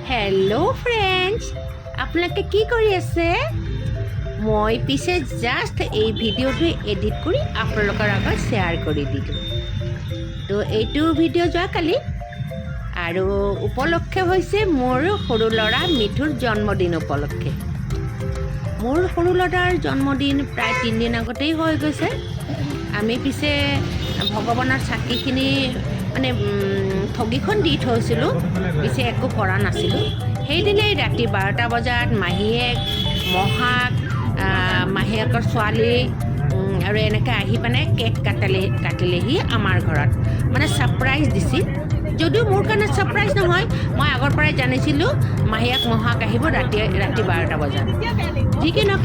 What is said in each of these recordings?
Hello' friends, আপোনালোকে কি কৰি আছে? মই পিছে জাষ্ট এই ভিডিঅ'টো এডিট কৰি আপোনালোকৰ আগত শ্বেয়াৰ কৰি দিলোঁ। তো এইটো ভিডিঅ' যোৱাকালি আৰু উপলক্ষে হৈছে মোৰ সৰু ল'ৰা মিঠুৰ জন্মদিন উপলক্ষে। মোৰ সৰু ল'ৰাৰ জন্মদিন প্ৰায় 3 দিন আগতেই হৈ গৈছে। আমি পিছে ভগৱানৰ চাকিখিনি মানে ঠগিখন দি থৈছিলোঁ, পিছে একো কৰা নাছিলোঁ। সেইদিনাই ৰাতি 12টা বজাত মাহীয়েক, মহাক, মাহীয়েকৰ ছোৱালী আৰু এনেকৈ আহি পেলাই কেক কাটিলেহি আমাৰ ঘৰত, মানে ছাৰপ্ৰাইজ দিছিল। যদিও মোৰ কাৰণে ছাৰপ্ৰাইজ নহয়, মই আগৰ পৰাই জানিছিলোঁ মাহীয়েক মহাক আহিব ৰাতি 12টা বজাত। যি কি নহওক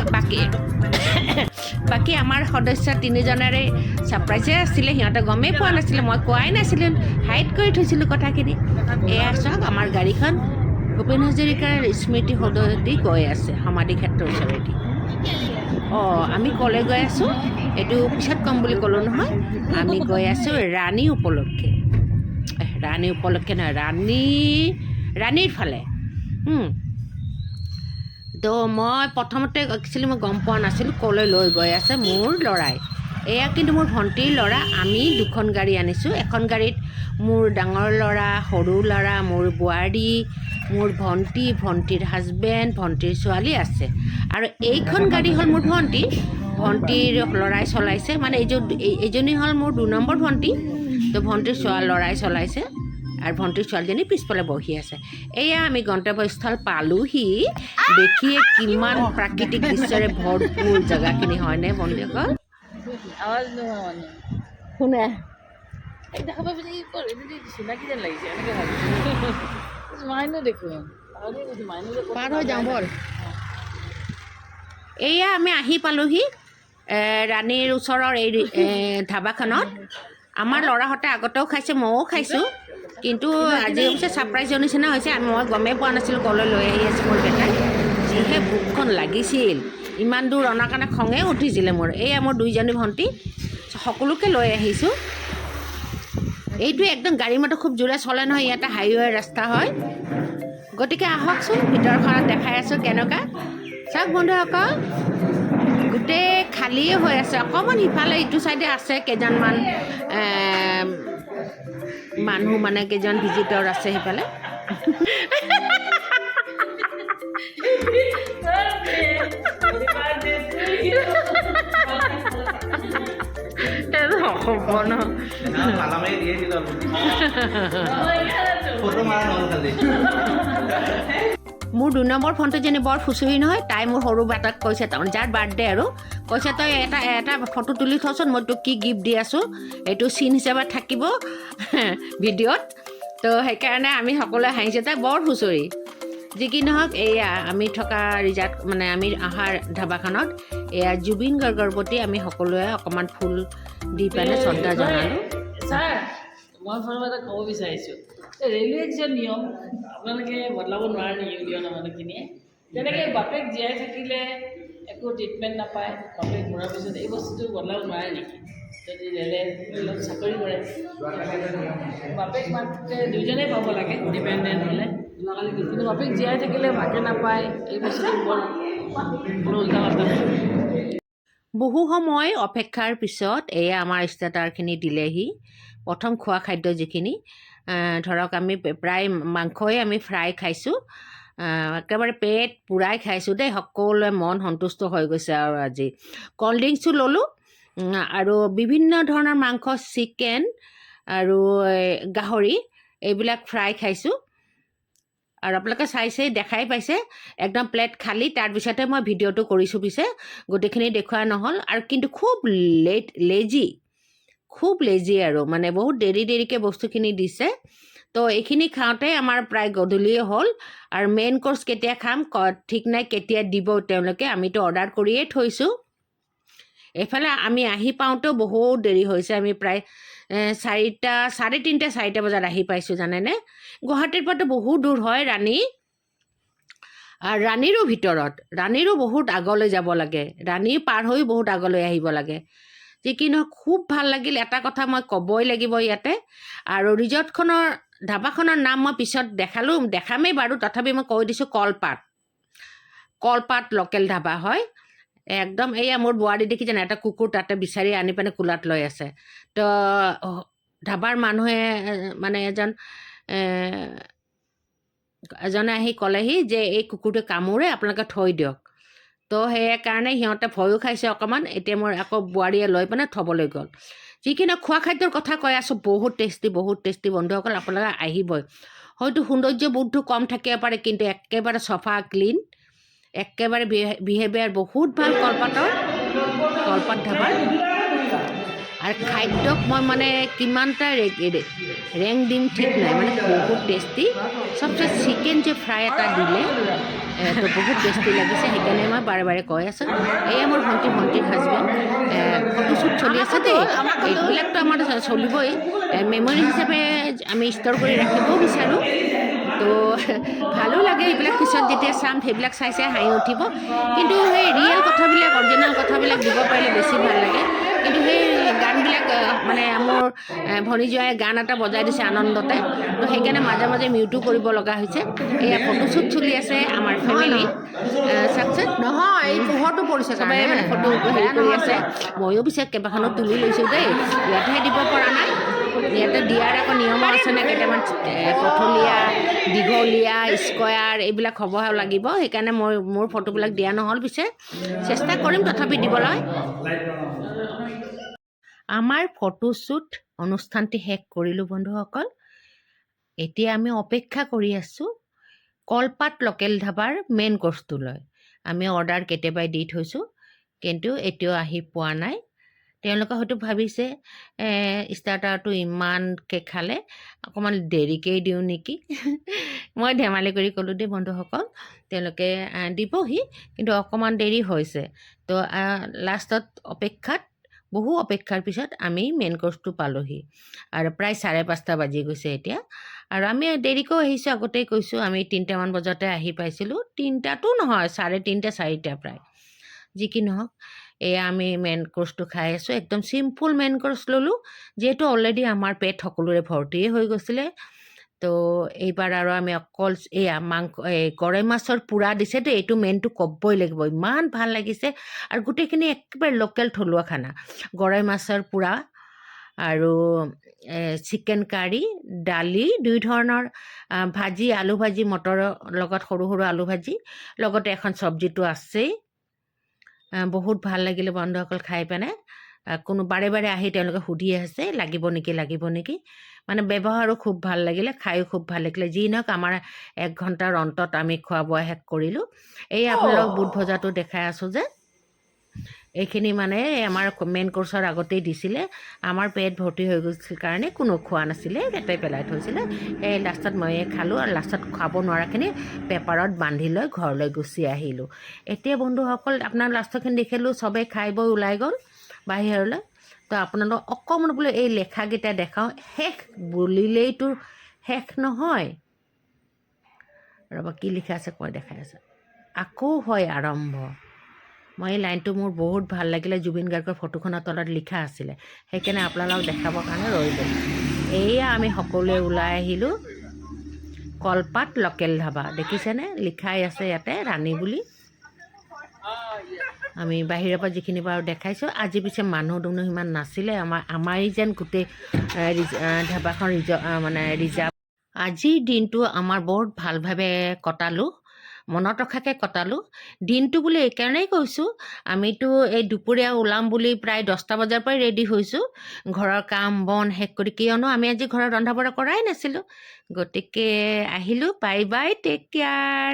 বাকী আমাৰ সদস্য 3জনৰে ছাৰপ্ৰাইজে আছিলে। সিহঁতে গমেই পোৱা নাছিলে, মই কোৱাই নাছিলোঁ, হাইড কৰি থৈছিলোঁ কথাখিনি। এয়া চাওক, আমাৰ গাড়ীখন ভূপেন হাজৰিকাৰ স্মৃতি সৌধেদি গৈ আছে, সমাধি ক্ষেত্ৰৰ ওচৰেদি। আমি ক'লৈ গৈ আছোঁ এইটো পিছত ক'ম বুলি ক'লোঁ নহয়। আমি গৈ আছোঁ ৰাণী উপলক্ষে নহয়, ৰাণীৰ ফালে। তো মই প্ৰথমতে একচুৱেলি মই গম পোৱা নাছিলোঁ ক'লৈ লৈ গৈ আছে মোৰ ল'ৰাই। এয়া কিন্তু মোৰ ভণ্টিৰ ল'ৰা। আমি 2খন গাড়ী আনিছোঁ। এখন গাড়ীত মোৰ ডাঙৰ ল'ৰা, সৰু ল'ৰা, মোৰ বোৱাৰী, মোৰ ভণ্টিৰ হাজবেণ্ড, ভণ্টিৰ ছোৱালী আছে। আৰু এইখন গাড়ী হ'ল মোৰ ভণ্টিৰ ল'ৰাই চলাইছে, মানে এইজনী হ'ল মোৰ 2 নম্বৰ ভণ্টি। তো ভণ্টিৰ ল'ৰাই চলাইছে আৰু ভণ্টিৰ ছোৱালীজনী পিছফালে বহি আছে। এয়া আমি গন্তব্যস্থল পালোহি। দেখিয়ে কিমান প্ৰাকৃতিক দৃশ্যৰে ভৰপূৰ জেগাখিনি, হয়নে বন্ধুসকল? আৱাজ নোহোৱা মানে শুনে দেখা পাবি চিনাকি যেন লাগিছে, এনেকৈ ভাবিছোঁ। মাইনো দেখোন পাৰ হৈ যাওঁ বল। এয়া আমি আহি পালোহি ৰাণীৰ ওচৰৰ এই ধাবাখনত। আমাৰ ল'ৰাহঁতে আগতেও খাইছে, ময়ো খাইছোঁ, কিন্তু আজি অৱশ্যে ছাৰপ্ৰাইজৰ নিচিনা হৈছে। মই গমেই পোৱা নাছিলোঁ ক'লৈ লৈ আহি আছে মোৰ বেটাই। যিহে ভোকখন লাগিছিল, ইমান দূৰ অনাৰ কাৰণে খঙে উঠিছিলে মোৰ। এয়া মোৰ 2জনী ভণ্টি, সকলোকে লৈ আহিছোঁ। এইটো একদম গাড়ী মটৰ খুব জোৰে চলে নহয়, ইয়াতে হাইৱে ৰাস্তা হয়। গতিকে আহকচোন, ভিতৰখনত দেখাই আছোঁ কেনেকুৱা। চাওক বন্ধুসকল, গোটেই খালীয়ে হৈ আছে। অকণমান সিফালে ইটো চাইডে আছে কেইজনমান মানুহ, মানে কেইজন ভিজিটৰ আছে সেইফালে। মোৰ 2 নম্বৰ ভণ্টিজনী বৰ ফুচুৰি নহয়। তাই মোৰ সৰু বেটাক কৈছে, তাৰমানে যাৰ বাৰ্থডে আৰু, কৈছে তই এটা ফটো তুলি থচোন, মই তোক কি গিফ্ট দি আছোঁ, এইটো চিন হিচাপে থাকিব ভিডিঅ'ত। তো সেইকাৰণে আমি সকলোৱে হাঁহিছোঁ। তাই বৰ ফুচুৰি। যি কি নহওক, এয়া আমি থকা মানে আমি অহাৰ ধাবাখনত এয়া জুবিন গাৰ্গৰ প্ৰতি আমি সকলোৱে অকণমান ফুল দি পেলাই শ্ৰদ্ধা জনালোঁ। ছাৰ, মই এটা ক'ব বিচাৰিছোঁ, ৰেলৱে যে নিয়ম আপোনালোকে বদলাব নোৱাৰে নেকি? উলিওৱা মানুহখিনিয়ে তেনেকৈ বাপেক জীয়াই থাকিলে একো ট্ৰিটমেণ্ট নাপায়, বাপেক মৰাৰ পিছত এই বস্তুটো বদলাব নোৱাৰে নেকি? যদি ৰেলত চাকৰি কৰে, বাপেক মাকে 2জনেই পাব লাগে ডিপেণ্ডেণ্ট হ'লে। যোৱাকালি কিন্তু বাপেক জীয়াই থাকিলে মাকে নাপায়, এই বস্তুটো বৰ উল্টা পাল্টা। বহু সময় অপেক্ষাৰ পিছত এয়া আমাৰ ষ্টাৰ্টাৰখিনি দিলেহি। প্ৰথম খোৱা খাদ্য যিখিনি, ধৰক আমি প্ৰায় মাংসই আমি ফ্ৰাই খাইছোঁ। একেবাৰে পেট পূৰাই খাইছোঁ দেই, সকলোৱে মন সন্তুষ্ট হৈ গৈছে। আৰু আজি ক'ল্ড ড্ৰিংকছো ল'লোঁ আৰু বিভিন্ন ধৰণৰ মাংস, চিকেন আৰু গাহৰি, এইবিলাক ফ্ৰাই খাইছোঁ। আৰু আপোনালোকে চাইছেই, দেখাই পাইছে, একদম প্লেট খালী। তাৰপিছতে মই ভিডিঅ'টো কৰিছোঁ, পিছে গোটেইখিনি দেখুওৱা নহ'ল। আৰু কিন্তু খুব লেজি আৰু মানে বহুত দেৰিকৈ বস্তুখিনি দিছে। তো এইখিনি খাওঁতে আমাৰ প্ৰায় গধূলিয়ে হ'ল। আৰু মেইন কোৰ্চ কেতিয়া খাম ঠিক নাই, কেতিয়া দিব তেওঁলোকে। আমিতো অৰ্ডাৰ কৰিয়েই থৈছোঁ। এইফালে আমি আহি পাওঁতেও বহুত দেৰি হৈছে। আমি প্ৰায় 3:30 বজাত আহি পাইছোঁ, জানেনে? গুৱাহাটীৰ পৰাতো বহুত দূৰ হয় ৰাণী। আৰু ৰাণীৰো বহুত আগলৈ যাব লাগে, ৰাণী পাৰ হৈ বহুত আগলৈ আহিব লাগে। যি কি নহওক খুব ভাল লাগিল। এটা কথা মই ক'বই লাগিব ইয়াতে, আৰু ৰিজৰ্টখনৰ ধাবাখনৰ নাম মই পিছত দেখামেই বাৰু, তথাপি মই কৈ দিছোঁ কলপাত লোকেল ধাবা হয়। একদম এয়া মোৰ বোৱাৰী দেখি যেনে এটা কুকুৰ তাতে বিচাৰি আনি পেলাই কোলাত লৈ আছে। তো ধাবাৰ মানুহে মানে এজনে আহি ক'লেহি যে এই কুকুৰটো কামোৰে, আপোনালোকে থৈ দিয়ক। তো সেইকাৰণে সিহঁতে ভয়ো খাইছে অকণমান। এতিয়া মোৰ আকৌ বোৱাৰীয়ে লৈ পেলাই থ'বলৈ গ'ল। যিখিনি খোৱা খাদ্যৰ কথা কৈ আছোঁ, বহুত টেষ্টি বন্ধুসকল, আপোনালোকে আহিবই। হয়তো সৌন্দৰ্যবোধটো কম থাকিব পাৰে, কিন্তু একেবাৰে চফা ক্লিন, একেবাৰে বিহেভিয়াৰ বহুত ভাল কলপাত ধাবাৰ। আৰু খাদ্যক মই মানে কিমানটা ৰেংক দিম ঠিক নাই, মানে বহুত টেষ্টি। চবচে চিকেন যে ফ্ৰাই এটা দিলে তো বহুত টেষ্টি লাগিছে, সেইকাৰণে মই বাৰে বাৰে কৈ আছোঁ। এয়া মোৰ ভণ্টিৰ হাজবেণ্ড, ফটোশ্বুট চলি আছে দেই। এইবিলাকতো আমাৰ চলিবই, মেমৰি হিচাপে আমি ষ্ট'ৰ কৰি ৰাখিবও বিচাৰোঁ। তো ভালো লাগে এইবিলাক, পিছত যেতিয়া চাম সেইবিলাক চাই হাঁহি উঠিব। কিন্তু সেই ৰিয়েল কথাবিলাক, অৰিজিনেল কথাবিলাক দিব পাৰিলে বেছি ভাল লাগে। কিন্তু সেই গানবিলাক মানে মোৰ ভনী জোৱাই গান এটা বজাই দিছে আনন্দতে, তো সেইকাৰণে মাজে মাজে মিউটো কৰিব লগা হৈছে। এয়া ফটোশ্বুট চলি আছে আমাৰ ফেমিলি চাকচেছ নহয়, এই পোহৰটো পৰিছে চবেই মানে ফটো হেৰি কৰি আছে। ময়ো পিছে কেইবাখনো তুলি লৈছোঁ দেই, ইয়াতহে দিব পৰা নাই। ইয়াতে দিয়াৰ আকৌ নিয়ম আছে নে, কেইটামান পথলীয়া, দীঘলীয়া, স্কোয়াৰ এইবিলাক হ'ব লাগিব। সেইকাৰণে মোৰ ফটোবিলাক দিয়া নহ'ল, পিছে চেষ্টা কৰিম তথাপি দিবলৈ। আমাৰ ফটোশ্বুট অনুষ্ঠানটি শেষ কৰিলোঁ বন্ধুসকল। এতিয়া আমি অপেক্ষা কৰি আছোঁ কলপাত লোকেল ধাবাৰ মেইন কোৰ্চটোলৈ। আমি অৰ্ডাৰ কেতিয়াবাই দি থৈছোঁ, কিন্তু এতিয়াও আহি পোৱা নাই। তেওঁলোকে হয়তো ভাবিছে ষ্টাৰ্টাৰটো ইমানকৈ খালে অকণমান দেৰিকেই দিওঁ নেকি। মই ধেমালি কৰি ক'লোঁ দেই বন্ধুসকল, তেওঁলোকে দিবহি, কিন্তু অকণমান দেৰি হৈছে। তো লাষ্টত বহু অপেক্ষাৰ পিছত আমি মেইন কোৰ্চটো পালোঁহি, আৰু প্ৰায় 5:30 বাজি গৈছে এতিয়া। আৰু আমি দেৰিকৈ আহিছোঁ, আগতেই কৈছোঁ, আমি 3টামান বজাতে আহি পাইছিলোঁ। 3টাতো নহয়, 3:30 4টা প্ৰায়। যি কি নহওক, এয়া আমি মেইন কোৰ্চটো খাই আছোঁ। একদম চিম্পুল মেইন কোৰ্চ ল'লোঁ, যিহেতু অলৰেডি আমাৰ পেট সকলোৰে ভৰ্তিয়ে হৈ গৈছিলে। তো এইবাৰ আৰু আমি অকল এয়া গৰৈ মাছৰ পোৰা দিছে দেই, এইটো মেইনটো ক'বই লাগিব, ইমান ভাল লাগিছে। আৰু গোটেইখিনি একেবাৰে লোকেল থলুৱা খানা, গৰৈ মাছৰ পোৰা আৰু চিকেন কাৰী, দালি, 2 ধৰণৰ ভাজি, আলু ভাজি, মটৰৰ লগত সৰু আলু ভাজি, লগতে এখন চব্জিটো আছেই। বহুত ভাল লাগিলে বন্ধুসকল খাই পেলাই। কোনো বাৰে বাৰে আহি তেওঁলোকে সুধি আছে লাগিব নেকি। মানে ব্যৱহাৰো খুব ভাল লাগিলে, খায়ো খুব ভাল লাগিলে। যি নহওক, আমাৰ 1 ঘণ্টাৰ অন্তত আমি খোৱা বোৱা শেষ কৰিলোঁ। এই আপোনালোকক বুট ভজাটো দেখাই আছোঁ যে, এইখিনি মানে আমাৰ মেইন কোৰ্চৰ আগতেই দিছিলে। আমাৰ পেট ভৰ্তি হৈ গৈছিল কাৰণে কোনো খোৱা নাছিলে, এটাই পেলাই থৈছিলে। সেই লাষ্টত ময়ে খালোঁ, আৰু লাষ্টত খাব নোৱাৰাখিনি পেপাৰত বান্ধি লৈ ঘৰলৈ গুচি আহিলোঁ। এতিয়া বন্ধুসকল, আপোনাৰ লাষ্টৰখিনি দেখিলোঁ, চবেই খাই বৈ ওলাই গ'ল বাহিৰলৈ। তো আপোনালোকক অকণমান বোলো এই লেখাকেইটা দেখাওঁ। শেষ বুলিলেইতো শেষ নহয়, ৰ'বা কি লিখা আছে কৈ দেখাই আছে। আকৌ হয় আৰম্ভ। মই এই লাইনটো মোৰ বহুত ভাল লাগিলে, জুবিন গাৰ্গৰ ফটোখনৰ তলত লিখা আছিলে, সেইকাৰণে আপোনালোকক দেখাবৰ কাৰণে ৰৈ গ'লোঁ। এয়া আমি সকলোৱে ওলাই আহিলোঁ কলপাত লোকেল ধাবা, দেখিছেনে? লিখাই আছে ইয়াতে ৰাণী বুলি। আমি বাহিৰৰ পৰা যিখিনি বাৰু দেখাইছোঁ। আজি পিছে মানুহ সিমান নাছিলে, আমাৰেই যেন গোটেই ধাবাখন ৰিজাৰ্ভ। আজিৰ দিনটো আমাৰ বৰ ভালভাৱে কটালোঁ, মনত ৰখাকৈ কটালোঁ। দিনটো বুলি এইকাৰণেই কৈছোঁ, আমিতো এই দুপৰীয়া ওলাম বুলি প্ৰায় 10টা বজাৰ পৰাই ৰেডি হৈছোঁ, ঘৰৰ কাম বন শেষ কৰি, কিয়নো আমি আজি ঘৰত ৰন্ধা বঢ়া কৰাই নাছিলোঁ। গতিকে আহিলোঁ, বাই বাই, টেক কেয়াৰ।